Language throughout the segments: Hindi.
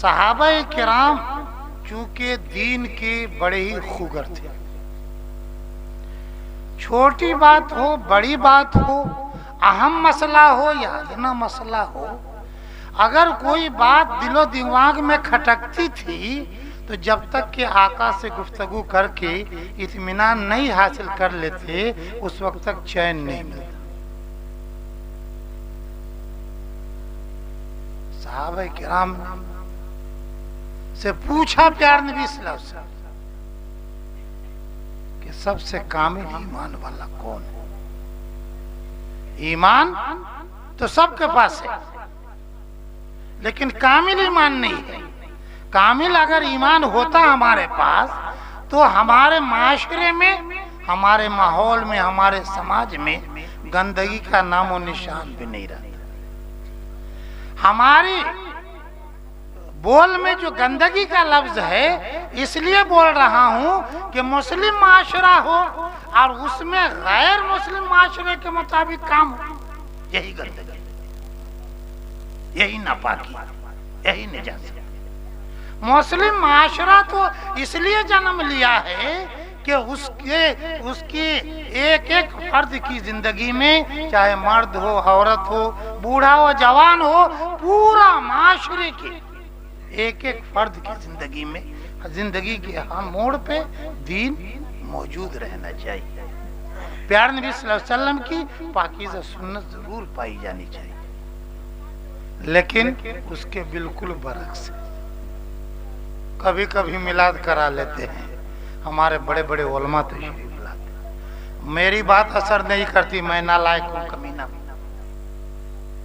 सहाबाए किराम चूंकि दीन के बड़े ही खुगर थे, छोटी बात हो बड़ी बात हो, अहम मसला हो या अदना मसला हो, अगर कोई बात दिलो दिमाग में खटकती थी तो जब तक कि आका से गुफ्तगू करके इत्मीनान नहीं हासिल कर लेते उस वक्त तक चैन नहीं मिलता। सहाबा किराम से पूछा प्यार नबी सल्लल्लाहु अलैहि वसल्लम कि सबसे कामिल ईमान वाला कौन है? ईमान तो सबके पास है, लेकिन कामिल ईमान नहीं है। कामिल अगर ईमान होता हमारे पास तो हमारे माशरे में, हमारे माहौल में, हमारे समाज में गंदगी का नामो निशान भी नहीं रहता। हमारी बोल में जो गंदगी का लफ्ज है, इसलिए बोल रहा हूं कि मुस्लिम माशरा हो और उसमें गैर मुस्लिम माशरे के मुताबिक काम हो, यही गंदगी, यही नापाकी, यही निजात। मुस्लिम माशरा तो इसलिए जन्म लिया है कि उसके एक एक फर्द की जिंदगी में, चाहे मर्द हो, औरत हो, बूढ़ा हो, जवान हो, पूरा माशरे के एक एक फर्द की जिंदगी में, जिंदगी के हर मोड़ पे दीन मौजूद रहना चाहिए। प्यार नबी सल्लल्लाहु अलैहि वसल्लम की पाकीज़ा सुन्नत जरूर पाई जानी चाहिए, लेकिन उसके बिल्कुल बरक्स। कभी कभी मिलाद करा लेते हैं, हमारे बड़े बड़े उलमा तशरीफ लाते, मेरी बात असर नहीं करती, मैं नालायक हूँ, कमीना,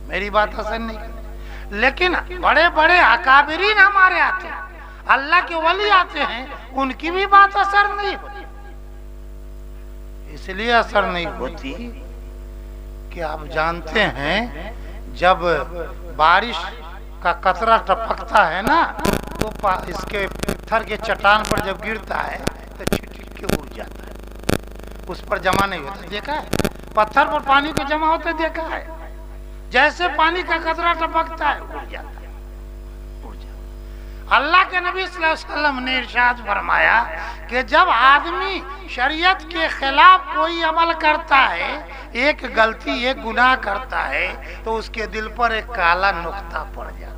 मेरी बात असर नहीं करती, लेकिन बड़े बड़े अकाबिरीन हमारे आते हैं, अल्लाह के वली आते हैं, उनकी भी बात असर नहीं होती। इसलिए असर नहीं होती कि आप जानते हैं जब बारिश का कतरा टपकता है ना, तो इसके पत्थर के चट्टान पर जब गिरता है तो छिटक के उड़ जाता है, उस पर जमा नहीं होता। देखा है पत्थर पर पानी को जमा होते, देखा है? जैसे पानी का कतरा टपकता है उड़ जाता है, उड़ जाता है। अल्लाह के नबी सल्लल्लाहु अलैहि वसल्लम ने इरशाद फरमाया कि जब आदमी शरीयत के खिलाफ कोई अमल करता है, एक गलती, एक गुनाह करता है, तो उसके दिल पर एक काला नुक्ता पड़ जाता है,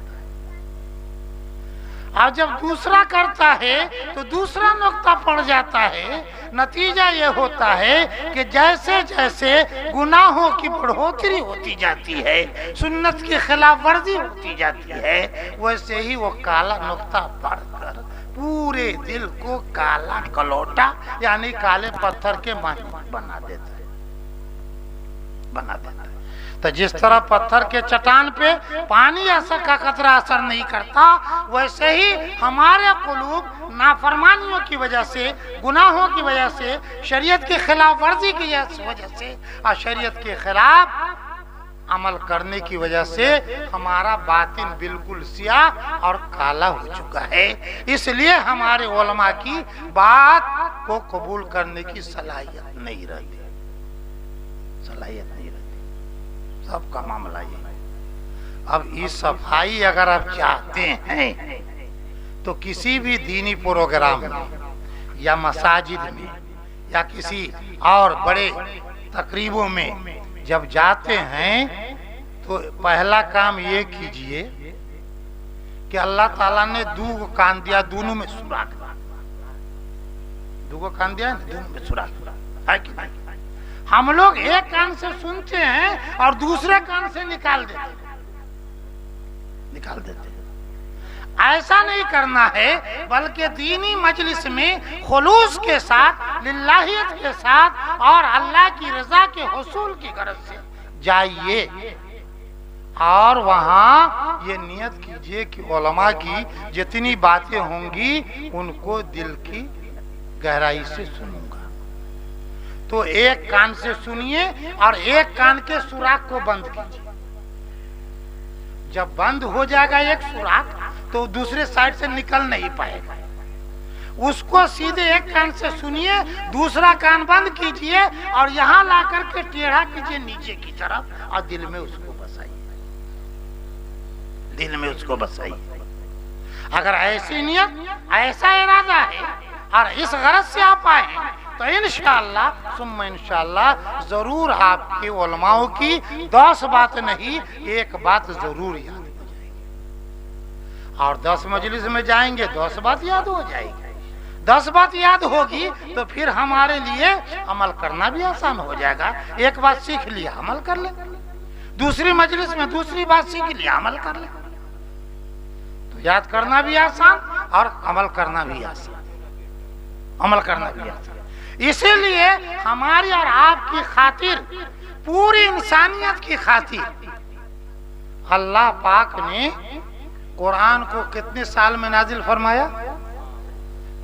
और जब दूसरा करता है तो दूसरा नुक्ता पड़ जाता है। नतीजा ये होता है कि जैसे जैसे गुनाहों की बढ़ोतरी होती जाती है, सुन्नत की खिलाफ वर्जी होती जाती है, वैसे ही वो काला नुक्ता पड़कर पूरे दिल को काला कलौटा यानी काले पत्थर के मानव बना देता है, बना देता है। तो जिस तरह पत्थर के चट्टान पे पानी असर का कतरा असर नहीं करता, वैसे ही हमारे कुलूब नाफरमानियों की वजह से, गुनाहों की वजह से, शरीयत के खिलाफ वर्जी की वजह से और शरीयत के खिलाफ अमल करने की वजह से हमारा बातिन बिल्कुल सियाह और काला हो चुका है। इसलिए हमारे उलमा की बात को कबूल करने की सलाहियत नहीं रहती, सलाहियत नहीं रहती। सबका मामला ये है। अब ये सफाई अगर आप चाहते हैं तो किसी भी दीनी प्रोग्राम में या मसाजिद में या किसी और बड़े तकरीबों में जब जाते हैं तो पहला काम ये कीजिए कि अल्लाह ताला ने दो कान दिया, दोनों में सुराख, दो कान दिया, दोनों में सुराख है कि नहीं? हम लोग एक कान से सुनते हैं और दूसरे कान से निकाल देते हैं। ऐसा नहीं करना है, बल्कि दीनी मजलिस में खुलूस के साथ, लिल्लाहियत के साथ और अल्लाह की रजा के हुसूल की गरज से जाइए और वहाँ ये नियत कीजिए कि उलमा की जितनी बातें होंगी उनको दिल की गहराई से सुनूंगा। तो एक कान से सुनिए और एक कान के सुराख को बंद कीजिए। जब बंद हो जाएगा एक सुराख तो दूसरे साइड से निकल नहीं पाएगा। उसको सीधे एक कान से सुनिए, दूसरा कान बंद कीजिए और यहाँ ला करके टेढ़ा कीजिए नीचे की तरफ और दिल में उसको बसाइए, दिल में उसको बसाइए। अगर ऐसी नियत, ऐसा इरादा है और इस गरज से आप आए तो इंशाअल्लाह सुम्मा इंशाअल्लाह जरूर आपके उलमाओं की 10 बात नहीं, एक बात जरूर याद हो जाएगी। और 10 मजलिस में जाएंगे 10 बात याद हो जाएगी। 10 बात याद होगी तो फिर हमारे लिए अमल करना भी आसान हो जाएगा। एक बात सीख लिया, अमल कर ले। दूसरी मजलिस में दूसरी बात सीख लिया, अमल कर ले। तो याद करना भी आसान और अमल करना भी आसान, अमल करना भी आसान। इसीलिए हमारी और आपकी खातिर, पूरी इंसानियत की खातिर अल्लाह पाक ने कुरान को कितने साल में नाजिल फरमाया?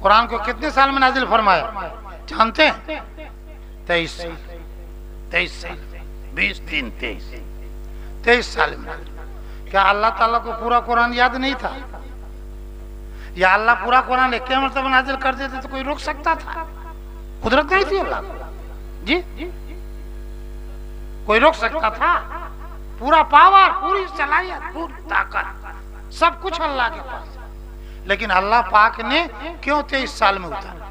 कुरान को कितने साल में नाजिल फरमाया जानते हैं? 23 साल, 23 साल, 20, 3, 23 साल में। क्या अल्लाह ताला को पूरा कुरान याद नहीं था? या अल्लाह पूरा कुरान एक मरतबा नाजिल कर देते तो कोई रोक सकता था? कुदरत नहीं थी अल्लाह जी, कोई रोक सकता था? पूरा पावर, पूरी सलाहियत, पूरी ताकत, सब कुछ अल्लाह के पास। लेकिन अल्लाह पाक ने क्यों 23 साल में उतारा?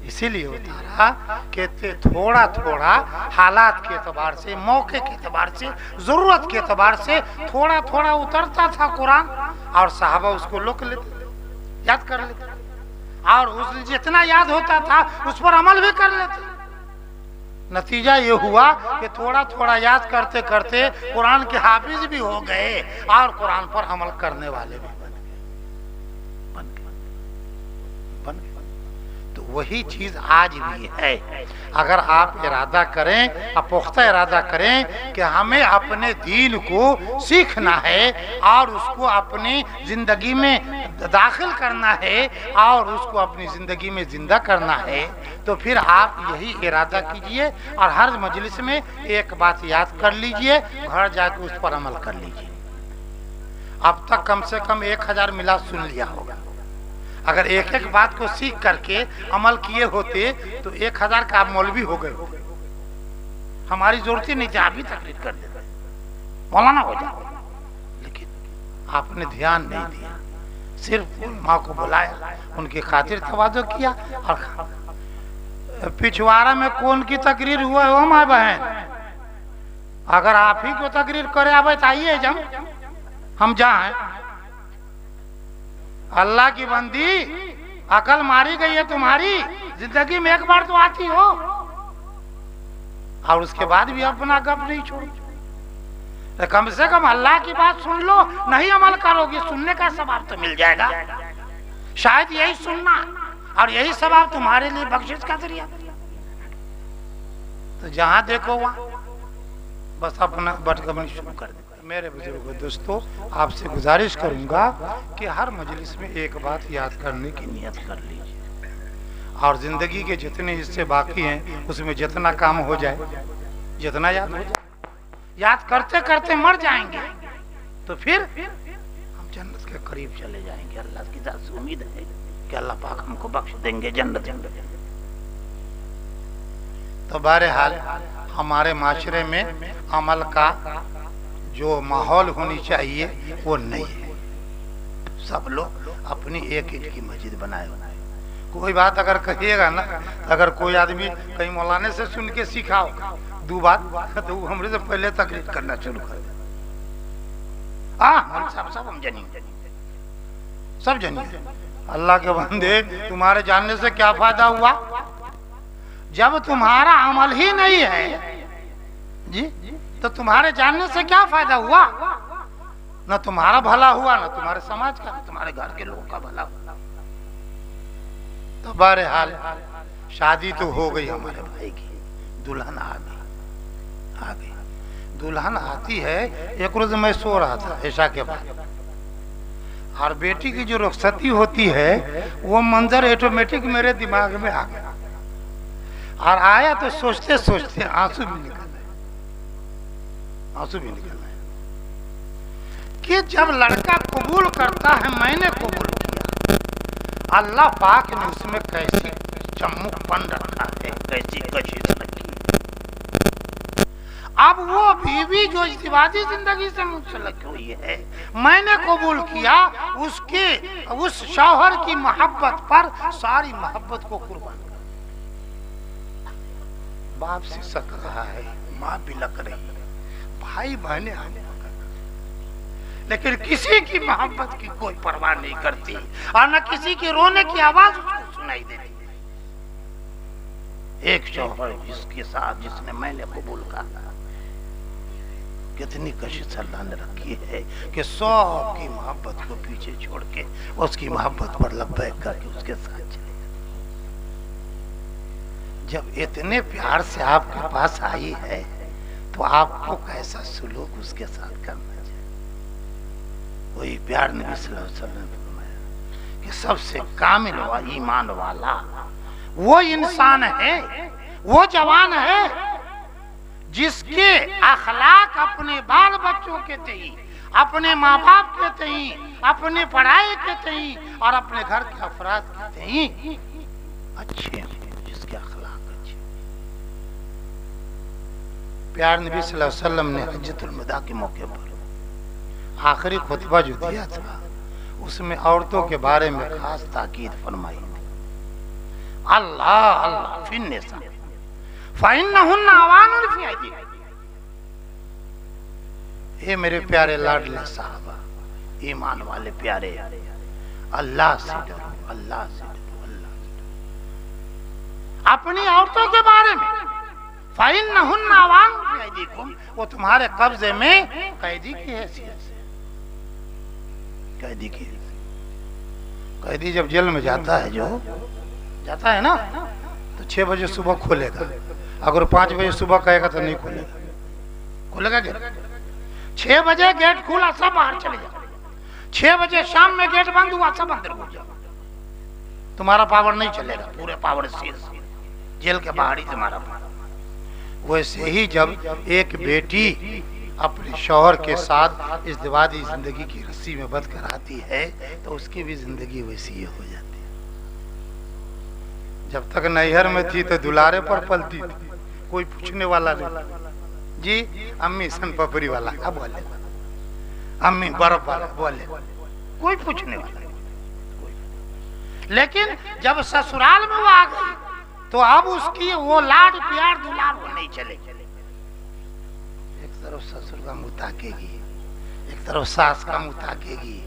इसीलिए उतारा कि थोड़ा थोड़ा हालात के एतबार से, मौके के एतबार से, जरूरत के एतबार से थोड़ा थोड़ा उतरता था कुरान और सहाबा उसको लोक लेते, याद कर लेते, और उस जितना याद होता था उस पर अमल भी कर लेते। नतीजा ये हुआ कि थोड़ा थोड़ा याद करते करते कुरान के हाफिज भी हो गए और कुरान पर अमल करने वाले भी बन गए। तो वही चीज आज भी है। अगर आप इरादा करें, पुख्ता इरादा करें कि हमें अपने दीन को सीखना है और उसको अपनी जिंदगी में दाखिल करना है और उसको अपनी जिंदगी में जिंदा करना है, तो फिर आप यही इरादा कीजिए और हर मजलिस में एक बात याद कर लीजिए, घर जाकर उस पर अमल कर लीजिए। अब तक कम से कम 1000 मिलाद सुन लिया होगा। अगर एक एक बात को सीख करके अमल किए होते तो 1000 का आप मौलवी हो गए होते। हमारी जरूरत ही नहीं थी, आप भी तकरीर कर देते, मौलाना हो जाओ। लेकिन आपने ध्यान नहीं दिया, सिर्फ माँ को बुलाया, उनकी खातिर तवाज़ो किया। और पिछवाड़ा में कौन की तकरीर हुआ है वो माँ बहन? अगर आप ही को तकरीर करे आवे तो आइए, हम जाए। अल्लाह की बंदी, अकल मारी गई है तुम्हारी, जिंदगी में एक बार तो आती हो और उसके बाद भी अपना गप नहीं छोड़ो। कम से कम अल्लाह की बात सुन लो, नहीं अमल करोगे सुनने का सवाब तो मिल जाएगा। शायद यही सुनना और यही सवाब तुम्हारे लिए बख्शिश का जरिया। तो जहां देखो वहां बस अपना बटकबनी शुरू कर दे। मेरे बुजुर्गों दोस्तों, आपसे गुजारिश करूंगा कि हर मजलिस में एक बात याद करने की नियत कर लीजिए और जिंदगी के जितने हिस्से बाकी हैं उसमें जितना काम हो जाए, जितना याद हो जाए, याद करते करते मर जाएंगे तो फिर हम जन्नत के करीब चले जाएंगे। अल्लाह की जात से उम्मीद है कि अल्लाह पाक हमको बख्श देंगे जन्नत। तो बहरहाल हमारे माशरे में अमल का जो माहौल होनी चाहिए वो नहीं है। सब लोग अपनी एक ईंट की मस्जिद बनाए। कोई बात अगर कहिएगा ना, अगर कोई आदमी कहीं मौलाने से सुन के सीखाओ 2 बात तो हमरे से पहले तकरीर करना शुरू कर दे। सब हम जानिए, सब जानिए। अल्लाह के बंदे, तुम्हारे जानने से क्या फायदा हुआ जब तुम्हारा अमल ही नहीं है जी? तो तुम्हारे जानने से क्या फायदा हुआ? न तुम्हारा भला हुआ, न तुम्हारे समाज का, न तुम्हारे घर के लोगों का भला हुआ। तो बहरहाल शादी तो हो गई हमारे भाई की, दुल्हन आ गई। दुल्हन आती है। एक रोज मैं सो रहा था ऐशा के बाद, और बेटी की जो रुखसती होती है वो मंजर ऑटोमेटिक मेरे दिमाग में आ गया। और आया तो सोचते सोचते आंसू भी निकल आए कि जब लड़का कबूल करता है, मैंने कबूल किया, अल्लाह पाक ने उसमें कैसी चम्मुकपन रखा है, कैसी कशिश रखी। अब वो बीवी जो इज़्तिवाजी जिंदगी से मुंसलिक हुई है, मैंने कबूल किया, उसके उस शौहर की मोहब्बत पर सारी मोहब्बत को कुर्बान कर। बाप से सक रहा है, माँ बिलक रही है, भाई बहने आने, लेकिन किसी की मोहब्बत की कोई परवाह नहीं करती और न किसी के रोने की आवाज उसको सुनाई देती। एक शौहर जिसके साथ जिसने मैंने कबूल कहा, कितनी कशिश अल्लाह ने रखी है कि 100 की मोहब्बत को पीछे छोड़ के उसकी मोहब्बत पर लब्बैक करके उसके साथ चले। जब इतने प्यार से आपके पास आई है तो आपको कैसा सुलूक उसके साथ करना चाहिए। वही प्यार नबी सल्लल्लाहु अलैहि वसल्लम ने फरमाया कि सबसे कामिल ईमान वाला वो इंसान है, वो जवान है जिसके अखलाक अपने बाल बच्चों के तई, अपने माँ बाप के तई, अपने पढ़ाई के तई और अपने घर के अफराद के तई अच्छे हैं, जिसके अखलाक अच्छे। प्यार नबी सल्लल्लाहु अलैहि वसल्लम ने हज्जतुल विदा के मौके पर आखिरी खुतबा जो दिया था उसमें औरतों के बारे में खास ताकीद फरमाई थी। अल्लाह अल्लाह फिन्निसा फ़इन्नहुन्ना अवानुन फ़ी अयदीकुम। हे मेरे प्यारे लाडले साहबा, ईमान वाले प्यारे, अल्लाह से डरो, अल्लाह से डरो, अल्लाह से डरो। अपनी औरतों के बारे में फ़इन्नहुन्ना अवानुन फ़ी अयदीकुम, वो तुम्हारे कब्जे में कैदी की हैसियत से, कैदी की। कैदी जब जेल में जाता है, जो जाता है ना, तो 6 बजे सुबह खोलेगा, अगर 5 बजे सुबह कहेगा तो नहीं खोलेगा। खोलेगा गेट, 6 बजे गेट खुला, सब बाहर चले जाओ। 6 बजे शाम में गेट बंद हुआ, सब अंदर घुस जाओ। तुम्हारा पावर नहीं चलेगा, पूरे पावर से जेल के बाहर ही तुम्हारा पावर। वैसे ही जब एक बेटी अपने शौहर के साथ इज़्दिवाजी जिंदगी की रस्सी में बंध कर आती है तो उसकी भी जिंदगी वैसी ही हो जाती है। जब तक नैहर में थी तो दुलारे पर पलती थी, कोई पूछने वाला नहीं। जी अम्मी सन पपरी वाला क्या बोले, अम्मी बर्फ वाला बोले, कोई पूछने वाला नहीं। लेकिन जब ससुराल में वो आ गई तो अब उसकी वो लाड प्यार दुलार वो नहीं चलेगी। एक तरफ ससुर का मुंह ताकेगी, एक तरफ सास का मुंह ताकेगी,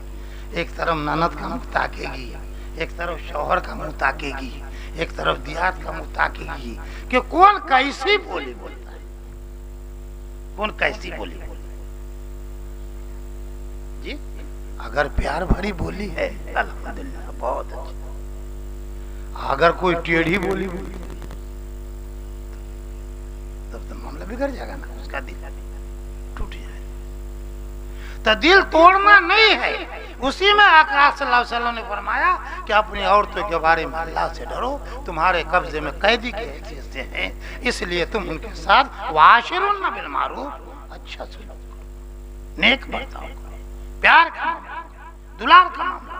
एक तरफ ननद का मुंह ताकेगी, एक तरफ शौहर का मुंह ताकेगी, एक तरफ दियात का मुंह ताकेगी कि कौन कैसी बोली बोलता है, कौन कैसी बोली बोलता है। जी अगर प्यार भरी बोली है अल्हम्दुलिल्लाह बहुत अच्छी, अगर कोई टेढ़ी बोली तब तो मामला बिगड़ जाएगा ना, उसका दिल टूट जाएगा। तो दिल तोड़ना नहीं है। उसी में आका सल्लल्लाहु अलैहि वसल्लम ने फरमाया कि अपनी औरतों के बारे में अल्लाह से डरो, तुम्हारे कब्जे में कैदी के हैसियत से हैं, इसलिए तुम उनके साथ वाशिरुन बिल मारूफ, अच्छा सुलूक करो, नेक बर्ताव करो, प्यार का मामला, दुलार का मामला।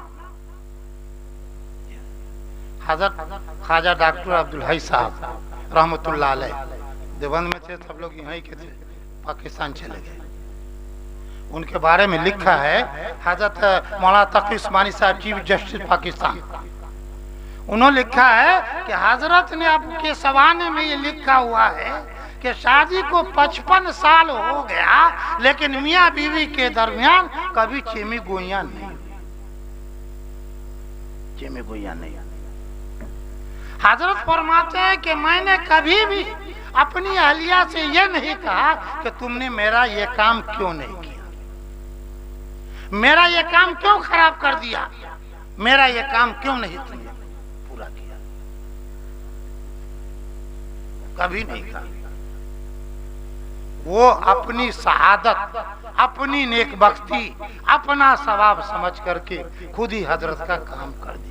हज़रत ख्वाजा डॉक्टर अब्दुल हई साहब रहमतुल्लाह अलैह देवबंद में थे, सब लोग यहीं के थे, पाकिस्तान चले गए। उनके बारे में लिखा है हज़रत मौलाना तकी उस्मानी साहब चीफ जस्टिस पाकिस्तान, उन्होंने लिखा है कि हजरत ने आपके सवाने में ये लिखा हुआ है कि शादी को 55 साल हो गया लेकिन मियाँ बीवी के दरमियान कभी चेमी गोइयां नहीं, चेमी गोइयां नहीं। हजरत फरमाते हैं कि मैंने कभी भी अपनी अहलिया से यह नहीं कहा कि तुमने मेरा ये काम क्यों नहीं किया, मेरा ये काम क्यों खराब कर दिया, मेरा ये काम क्यों नहीं तुमने पूरा किया, कभी नहीं कहा। वो अपनी शहादत, अपनी नेकबख्ती, अपना सवाब समझ करके खुद ही हजरत का काम कर दिया।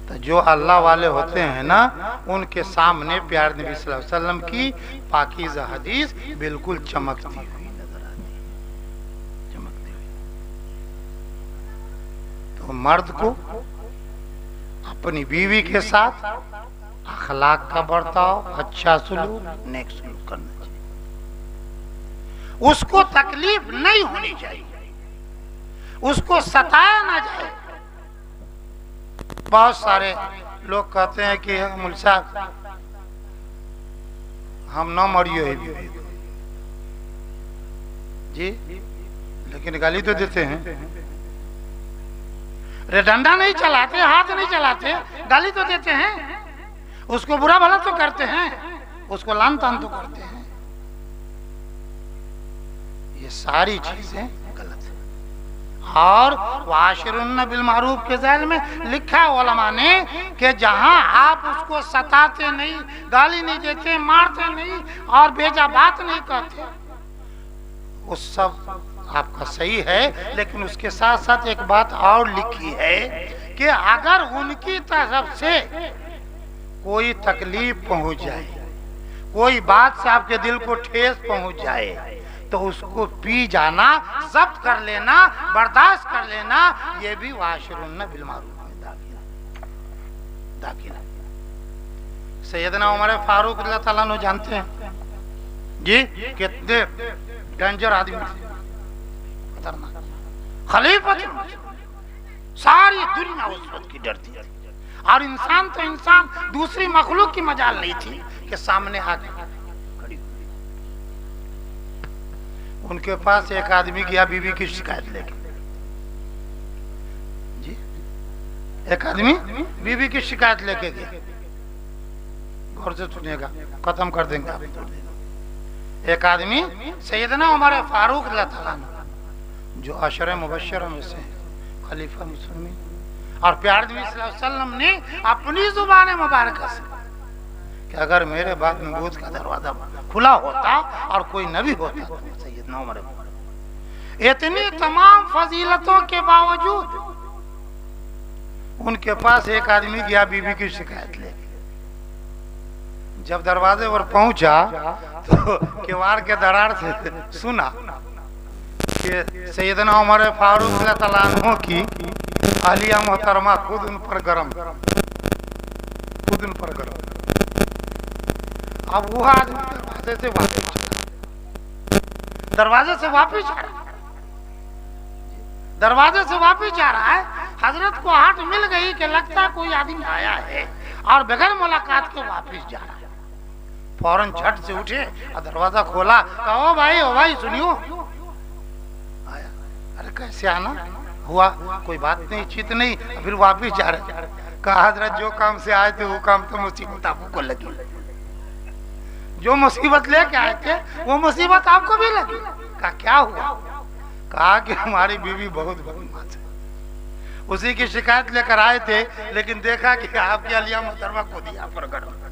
तो जो अल्लाह वाले होते हैं ना, उनके सामने प्यार नबी सल्लल्लाहु अलैहि वसल्लम की पाकीज़ा हदीस बिल्कुल चमकती हुई नजर आती है, चमकती हुई। तो मर्द को अपनी बीवी के साथ अखलाक का बर्ताव, अच्छा सुलूक, नेक सुलूक करना चाहिए। उसको तकलीफ नहीं होनी चाहिए, उसको सताया ना जाए। बहुत सारे लोग कहते हैं कि मुल्ला साहब हम न मरियो ही बीवी को जी, लेकिन गाली तो देते हैं। रे डंडा नहीं चलाते, हाथ नहीं चलाते, गाली तो देते हैं। उसको बुरा भला तो करते हैं, उसको लान तान तो करते हैं। ये सारी चीजें गलत है। और वाशिरुन बिल मारूफ के ज़ैल में लिखा उलमा ने कि जहां आप उसको सताते नहीं, गाली नहीं देते, मारते नहीं और बेजा बात नहीं कहते, वो सब आपका सही है। लेकिन उसके साथ साथ एक बात और लिखी है कि अगर उनकी तरफ से कोई तकलीफ पहुंच जाए, कोई बात से आपके दिल को ठेस पहुंच जाए, तो उसको पी जाना, जब्त कर लेना, बर्दाश्त कर लेना, ये भी वाशिरुन बिल मारूफ में दाखिल है। सैयदना उमर फारूक रज़ियल्लाहु ताला अन्हु जानते हैं जी कितने डेंजर आदमी थे, खतरनाक खलीफा थे। सारी दुनिया उस वक्त की डरती थी, और इंसान तो इंसान, दूसरी मखलूक की मजाल नहीं थी कि सामने आके खड़ी। उनके पास एक आदमी गया बीवी की शिकायत लेके जी, एक आदमी बीवी की शिकायत लेके गया। गौर से सुनिएगा, खत्म कर देंगे आप। एक आदमी सैयदना उमर फारूक रज़ियल्लाहु ताला अन्हु जो अशर मुबश्शर में से खलीफा मुस्लिमीन और प्यारे नबी सल्लल्लाहु अलैहि वसल्लम ने अपनी जुबान मुबारक से कि अगर मेरे बाद नबूवत का दरवाजा खुला होता और कोई नबी होता तो सैयदना उमर। इतनी तमाम फजीलतों के बावजूद उनके पास एक आदमी गया बीवी की शिकायत लेके। जब दरवाजे पर पहुंचा तो किवाड़ के दरार से सुना कि सैयदना उमर फारूक रज़ियल्लाहु ताला अन्हु की आलिया मोहतरमा खुद उन पर गरम। अब वो आदमी दरवाजे से वापिस जा रहा है। हजरत को हाथ मिल गई कि लगता कोई आदमी आया है और बगैर मुलाकात के वापिस जा रहा है। फौरन झट से उठे और दरवाजा खोला, कहा ओ भाई सुनियो। आया, अरे कैसे आना हुआ? कोई बात नहीं, चित नहीं। फिर वापिस जा रहे। कहा हजरत जो काम से आए थे वो काम तो मुसीबत आपको लगी, जो मुसीबत लेके आए थे वो मुसीबत आपको भी लगी। कहा क्या हुआ? कहा कि हमारी बीवी बहुत बदमाश है, उसी की शिकायत लेकर आए थे, लेकिन देखा कि आपकी आलिया मोहतरमा को दिया पर गरम।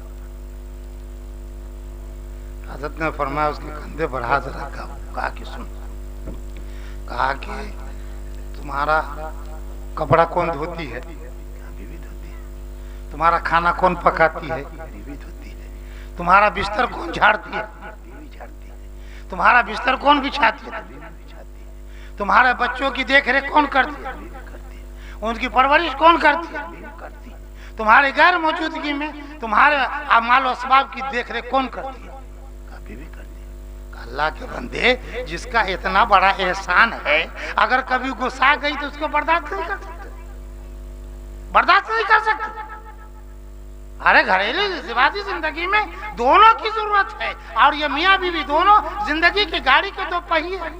हजरत ने फरमाया उसके कंधे पर हाथ रखा, कहा कि सुन, कहा कि तुम्हारा कपड़ा कौन धोती है? बीवी धोती है। तुम्हारा खाना कौन पकाती है? बीवी धोती है। तुम्हारा बिस्तर कौन झाड़ती है? बीवी झाड़ती है। तुम्हारा बिस्तर कौन बिछाती है? बीवी बिछाती है। तुम्हारे बच्चों की देखरेख कौन करती है? बीवी करती है। उनकी परवरिश कौन करती है? बीवी करती है। तुम्हारे गैर मौजूदगी में तुम्हारे माल असबाब की देखरेख कौन करती है? बीवी करती है। अल्लाह के बंदे, जिसका इतना बड़ा एहसान है, अगर कभी गुस्सा गई तो उसको बर्दाश्त नहीं कर सकते, बर्दाश्त नहीं कर सकते। अरे घरेलू ज़िंदगी जिंदगी में दोनों की जरूरत है, और ये मियाँ बीवी दोनों जिंदगी की गाड़ी के दो पहिए हैं।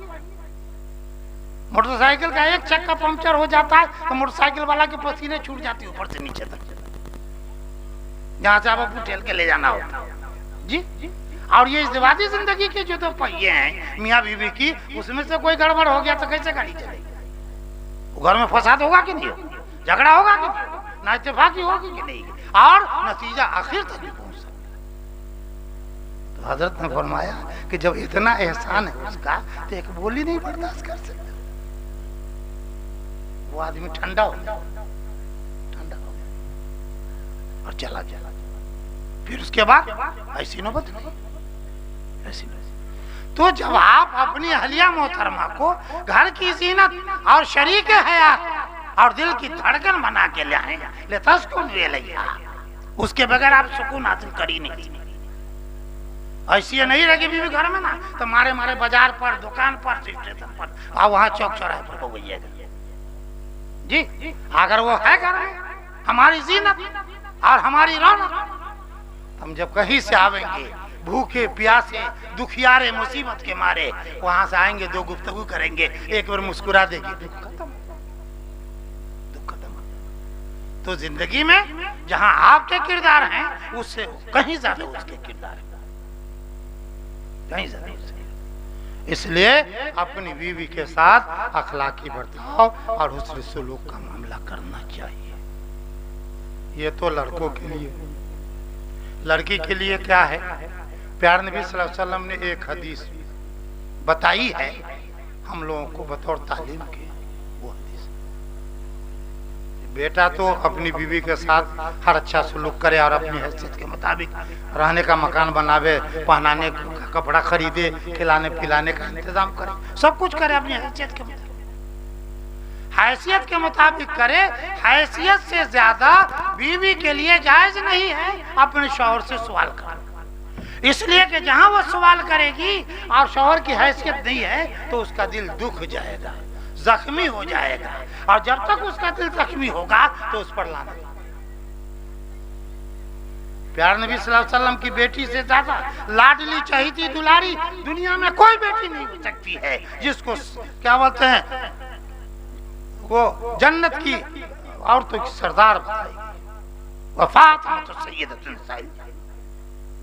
मोटरसाइकिल का एक चक्का पंक्चर हो जाता है तो मोटरसाइकिल वाला के पसीने छूट जाती है ऊपर से नीचे तक, जहाँ से आपको ठेल के ले जाना होता जी। और ये इज़्दिवाजी जिंदगी के जो दो पहिए हैं मियाँ बीवी की, उसमें से कोई गड़बड़ हो गया तो कैसे गाड़ी चलेगी? घर में फसाद होगा कि नहीं होगा? झगड़ा होगा कि नहीं? ना इत्तेफाकी होगी कि नहीं? और नतीजा आखिर तक भी पहुंच सकता है। तो हजरत ने फरमाया कि जब इतना एहसान है उसका, तो एक बोली नहीं बर्दाश्त कर सकता। वो आदमी ठंडा हो गया और चला गया। फिर उसके बाद ऐसी नौबत नहीं, ऐसी नौबत। तो जब आप अपनी अहलिया मोहतरमा को घर की जीनत और शरीक हयात और दिल की धड़कन बना के ले आएंगे, ले तस्कुन इलैहा, उसके बगैर आप सुकून हासिल कर ही नहीं। ऐसी नहीं रहेगी बीवी घर में ना तो मारे मारे बाजार पर, दुकान पर, स्टेशन पर और वहां चौक चौराहे पर हो गई जी। अगर वो है घर में हमारी जीनत और हमारी रौनक, हम जब कहीं से आवेंगे भूखे प्यासे दुखियारे मुसीबत के मारे, वहां से आएंगे, दो गुफ्तगू करेंगे, एक बार मुस्कुरा देगी, दुख खत्म, दुख खत्म। तो जिंदगी में जहां आपके किरदार हैं उससे कहीं ज्यादा उसके किरदार हैं, कहीं ज्यादा उससे। इसलिए अपनी बीवी के साथ अखलाकी बर्ताव और हुस्न सुलूक का मामला करना चाहिए। ये तो लड़कों के लिए। लड़की के लिए क्या है? प्यार नबी सल्लल्लाहु अलैहि वसल्लम ने एक हदीस बताई है हम लोगों को बतौर तालीम के। वो हदीस, बेटा तो अपनी बीवी के साथ हर अच्छा सलूक करे और अपनी हैसियत के मुताबिक रहने का मकान बनावे, पहनाने का कपड़ा खरीदे, खिलाने पिलाने का इंतजाम करे, सब कुछ करे अपनी हैसियत के मुताबिक। हैसियत के मुताबिक करे। हैसियत से ज्यादा बीवी के लिए जायज नहीं है अपने शौहर से सवाल करना, इसलिए कि जहां वो सवाल करेगी और शौहर की हैसियत नहीं है तो उसका दिल दुख जाएगा, जख्मी हो जाएगा, और जब तक उसका दिल जख्मी होगा तो उस पर लाना। प्यार नबी सल्लल्लाहु अलैहि वसल्लम की बेटी से ज्यादा लाडली चहीती दुलारी दुनिया में कोई बेटी नहीं हो सकती है, जिसको क्या बोलते हैं वो जन्नत की औरतों की सरदार बताई। वफात तो सैयदतुन निसाइल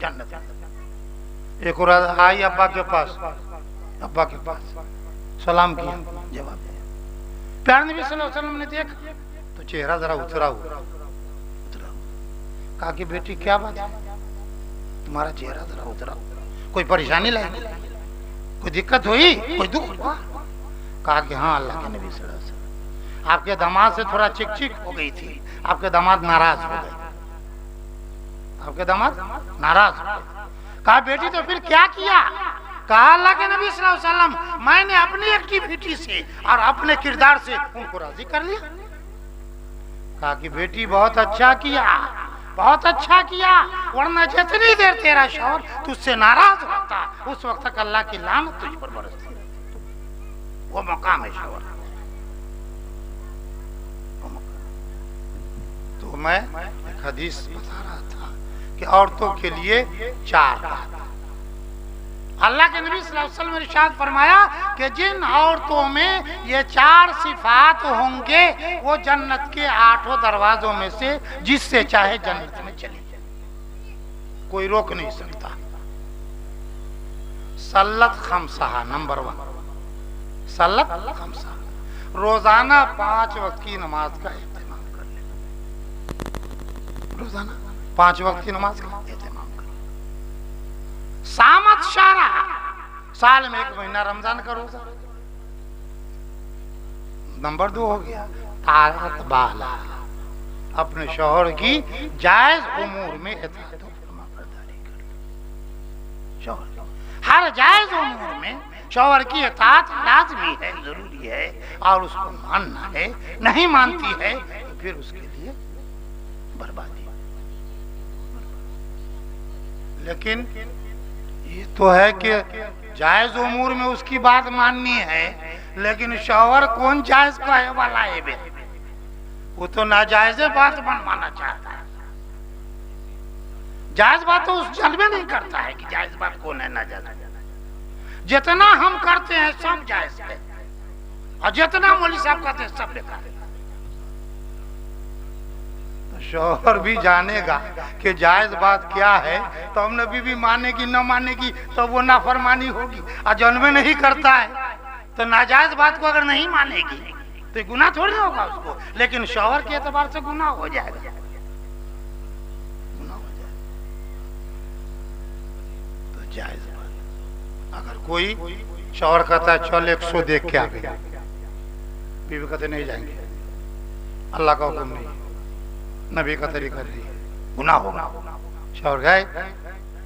जन्नत। एक और आई अब्बा के पास, अब्बा के पास सलाम किया, जवाब दिया। प्यार नबी सल्लल्लाहु अलैहि वसल्लम ने देखा तो चेहरा जरा उतरा हुआ, कहा कि बेटी क्या बात है, तुम्हारा चेहरा जरा उतरा हुआ, कोई परेशानी लगी, कोई दिक्कत हुई, कोई दुख हुआ? कहा कि हाँ अल्लाह के नबी सल्लल्लाहु अलैहि वसल्लम, आपके दामाद से थोड़ा चिक चिक हो गई थी, आपके दामाद नाराज हो गए, आपके दामाद नाराज हो गए। कहा बेटी तो फिर क्या किया? कहा अल्लाह के नबी सल्लल्लाहु अलैहि वसल्लम, मैंने अपनी एक्टिविटी से और अपने किरदार से उनको राजी कर लिया। कहा कि बेटी बहुत अच्छा किया, बहुत अच्छा किया, वरना जितनी देर तेरा शौहर तुझसे नाराज होता उस वक्त तक अल्लाह की लानत तुझ पर बरसती रहती। वो मकाम है शौहर। तो मैं एक हदीस बता रहा था कि औरतों के लिए 4 बात। अल्लाह के नबी सल्लल्लाहु अलैहि वसल्लम ने इरशाद फरमाया कि जिन औरतों में ये 4 सिफात होंगे वो जन्नत के 8 दरवाजों में से जिससे चाहे जन्नत में चली जाए, कोई रोक नहीं सकता। सल्लत खमसा, नंबर 1 सल्लत खमसा, रोजाना 5 वक्त की नमाज का एहतमाम कर ले। रोजाना 5 वक्त की नमाज का एहतमाम कर ले। सामत शारा, साल में 1 महीना रमजान का रोजा। नंबर 2 हो गया तारत बाला, अपने शौहर की जायज उमूर में इताअत और फरमाबरदारी कर ले। शौहर हर जायज उमूर में शौहर की इताअत लाजमी है, जरूरी है, और उसको मानना है। नहीं मानती है तो फिर उसके लिए बर्बादी। लेकिन ये तो है कि जायज उमूर में उसकी बात माननी है, लेकिन शौहर कौन जायज कहे वाला है बे? वो तो नाजायज बात मनवाना चाहता है। जायज बात तो उस जल्द में नहीं करता है कि जायज बात कौन है नाजायज। जितना हम करते हैं सब जायज है, और जितना मौलवी साहब कहते हैं सब बेकार है। तो शौहर भी जानेगा कि जायज बात क्या है, तो हम नबी भी मानेगी न मानेगी तो वो नाफरमानी होगी। और जन्म में नहीं करता है तो नाजायज बात को अगर नहीं मानेगी तो गुनाह थोड़ी होगा उसको, लेकिन शौहर के एतबार से गुनाह हो जाएगा, गुनाह हो जाएगा। तो जायज बात, अगर कोई शौहर कहता है चल 100 देख के आ गया, बीवी कहते नहीं जाएंगे, अल्लाह का हुक्म नहीं, नबी का तरीका नहीं, गुनाह होगा। शौहर गए,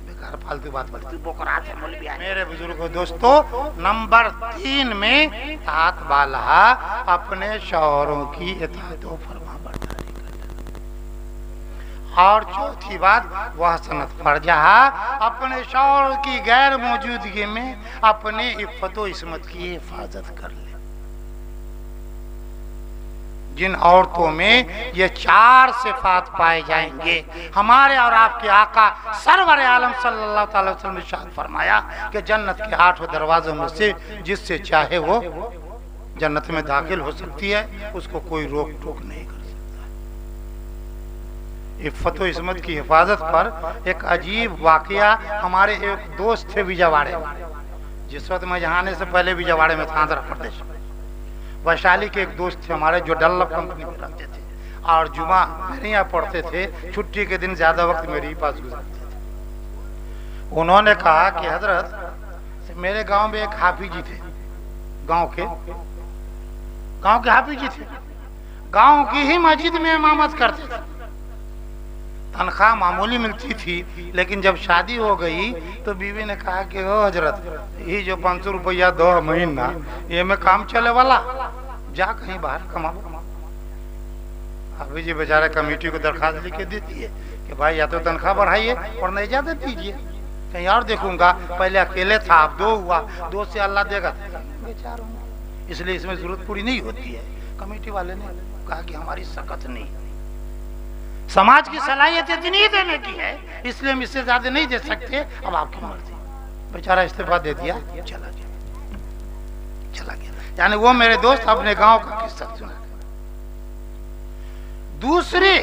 बेकार फालतू बात बोलती बोकरात है मौलवी। मेरे बुजुर्गों दोस्तों, नंबर 3 में तात बाला, अपने शौहरों की इताअत और फरमाबरदारी करना। और चौथी बात, वह सनत फर्जा अपने शौहर की गैर मौजूदगी में अपने इफ़्फ़त इस्मत की हिफाजत कर ले। जिन औरतों में ये 4 सिफात पाए जाएंगे, हमारे और आपके आका सरवर आलम सल्लल्लाहु अलैहि वसल्लम ने इरशाद फरमाया कि जन्नत के 8 दरवाजों में से जिससे चाहे वो जन्नत में दाखिल हो सकती है, उसको कोई रोक टोक नहीं कर सकता। इफ़्फ़त व इस्मत की हिफाजत पर एक अजीब वाकया, हमारे एक दोस्त थे विजयवाड़े में, जिस वक्त मैं यहाँ आने से पहले विजयवाड़े में था, आंध्र प्रदेश में। वैशाली के एक दोस्त थे हमारे जो डल्लप कंपनी में रहते थे और जुमा मेरे यहाँ पढ़ते थे, छुट्टी के दिन ज्यादा वक्त मेरे ही पास गुजारते थे। उन्होंने कहा कि हजरत, मेरे गांव में एक हाफिज जी थे, गांव के हाफिज जी थे, गांव की ही मस्जिद में इमामत करते थे। तनख्वाह मामूली मिलती थी, लेकिन जब शादी हो गई तो बीवी ने कहा कि ओ हजरत, ये जो 500 रुपया 2 महीना ये में काम चले वाला, जा कहीं बाहर कमा। अभी जी बेचारे कमेटी को दरखास्त लिख के देती है कि भाई या तो तनख्वाह बढ़ाइए और नहीं इजाजत दीजिए, कहीं और देखूंगा। पहले अकेले था, अब 2 हुआ, 2 से अल्लाह देगा, बेचारा, इसलिए इसमें जरूरत पूरी नहीं होती है। कमेटी वाले ने कहा कि हमारी सकत नहीं, समाज की सलाहियत इतनी देने की है, इसलिए हम इससे ज्यादा नहीं दे सकते, अब आपकी मर्जी। बेचारा इस्तीफा दे दिया, चला गया। यानी वो मेरे दोस्त अपने गांव का किस्सा सुना। दूसरे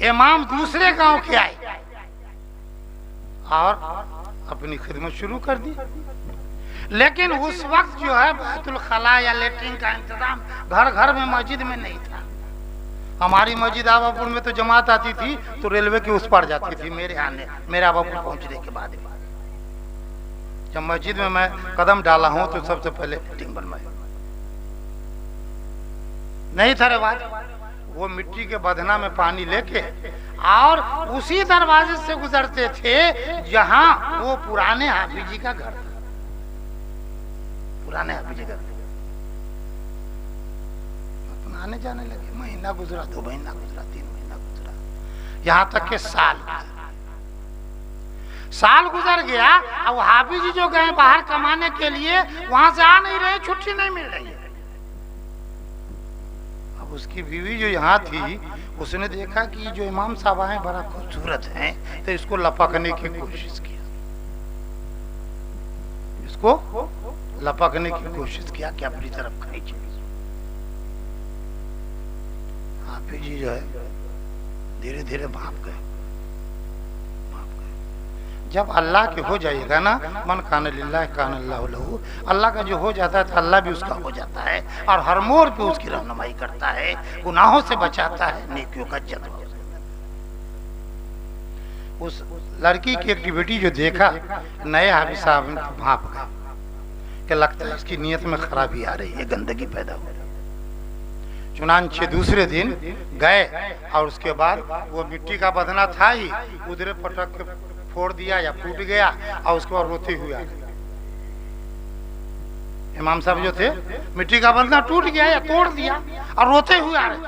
इमाम दूसरे गांव के आए और अपनी खिदमत शुरू कर दी, लेकिन उस वक्त जो है बैतुल खला या लेटरिन का इंतजाम घर घर में मस्जिद में नहीं था। हमारी मस्जिद आबापुर में तो जमात आती थी तो रेलवे की उस पार जाती थी, मेरे आबापुर पहुंचने के बाद जब मस्जिद में मैं कदम डाला हूं तो सबसे पहले मीटिंग बनवाई। नहीं था रिवाज, वो मिट्टी के बधना में पानी लेके और उसी दरवाजे से गुजरते थे जहां वो पुराने हाफिज जी का घर था। पुराने हाफिज जी का आने जाने लगे, महीना गुजरा, 2 महीना गुजरा, 3 महीना गुजरा, यहां तक के साल गुजर गया। अब हाफिज जी जो गए बाहर कमाने के लिए, वहां से आ नहीं रहे, छुट्टी नहीं मिल रही है। अब उसकी बीवी जो यहाँ थी, उसने देखा कि जो इमाम साहब आए बड़ा खूबसूरत हैं, तो इसको लपकने की कोशिश किया, कि अपनी तरफ खींचे। हाफिज जी जो है धीरे धीरे भाप गए। जब अल्लाह के हो जाएगा ना, मन कान लिल्लाह कान अल्लाहु लहू, अल्लाह का जो हो जाता है तो अल्लाह भी उसका हो जाता है और हर मोड़ पे उसकी रहनुमाई करता है, गुनाहों से बचाता है, नेकियों का जज्बा। उस लड़की की एक्टिविटी जो देखा, नए हाफिज साहब भाप गए कि लगता है इसकी नीयत में खराबी आ रही है, गंदगी पैदा हो रही है। चुनांचे दूसरे दिन गए और उसके बाद वो मिट्टी का बधना था ही, उधरे पटक के फोड़ दिया या फूट गया और उसके बाद रोते हुए आ गए। इमाम साहब जो थे, मिट्टी का बधना टूट गया या तोड़ दिया और रोते हुए आ रहे।